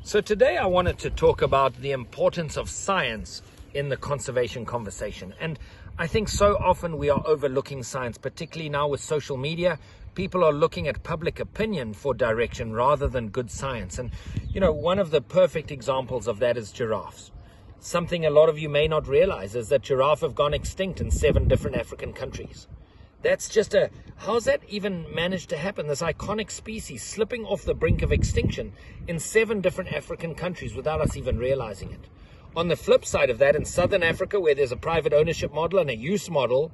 So today I wanted to talk about the importance of science in the conservation conversation. And I think so often we are overlooking science, particularly now with social media. People are looking at public opinion for direction rather than good science. And, one of the perfect examples of that is giraffes. Something a lot of you may not realize is that giraffes have gone extinct in 7 different African countries. That's just how's that even managed to happen? This iconic species slipping off the brink of extinction in 7 different African countries without us even realizing it. On the flip side of that, in Southern Africa, where there's a private ownership model and a use model,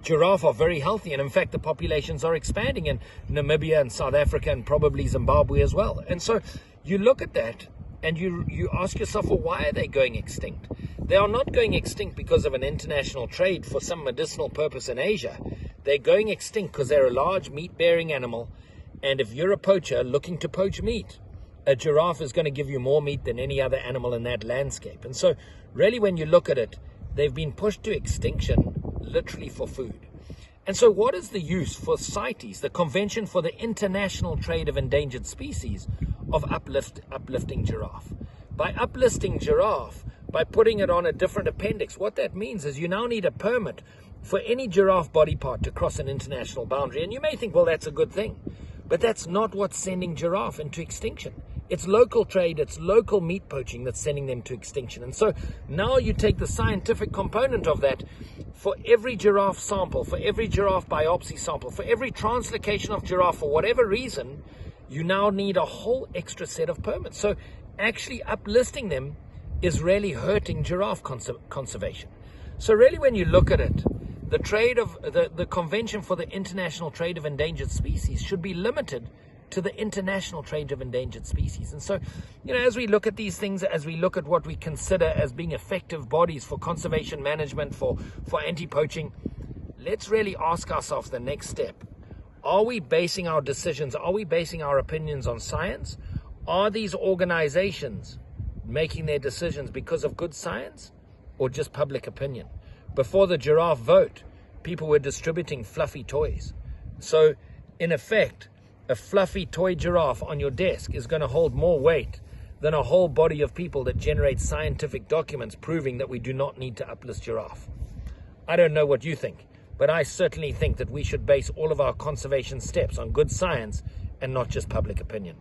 giraffe are very healthy. And in fact, the populations are expanding in Namibia and South Africa and probably Zimbabwe as well. And so you look at that and you ask yourself, well, why are they going extinct? They are not going extinct because of an international trade for some medicinal purpose in Asia. They're going extinct because they're a large meat-bearing animal. And if you're a poacher looking to poach meat, a giraffe is going to give you more meat than any other animal in that landscape. And so really when you look at it, they've been pushed to extinction literally for food. And so what is the use for CITES, the Convention for the International Trade of Endangered Species, of uplifting giraffe? By uplisting giraffe, by putting it on a different appendix, what that means is you now need a permit for any giraffe body part to cross an international boundary. And you may think, well, that's a good thing. But that's not what's sending giraffe into extinction. It's local trade, it's local meat poaching that's sending them to extinction. And so now you take the scientific component of that. For every giraffe sample, for every giraffe biopsy sample, for every translocation of giraffe, for whatever reason, you now need a whole extra set of permits. So actually uplisting them is really hurting giraffe conservation. So really when you look at it, the trade of the Convention for the International Trade of Endangered Species should be limited to the international trade of endangered species. And so, as we look at these things, as we look at what we consider as being effective bodies for conservation management, for anti-poaching, let's really ask ourselves the next step. Are we basing our decisions, are we basing our opinions on science? Are these organizations making their decisions because of good science or just public opinion? Before the giraffe vote, people were distributing fluffy toys. So, in effect, a fluffy toy giraffe on your desk is going to hold more weight than a whole body of people that generate scientific documents proving that we do not need to uplist giraffe. I don't know what you think, but I certainly think that we should base all of our conservation steps on good science and not just public opinion.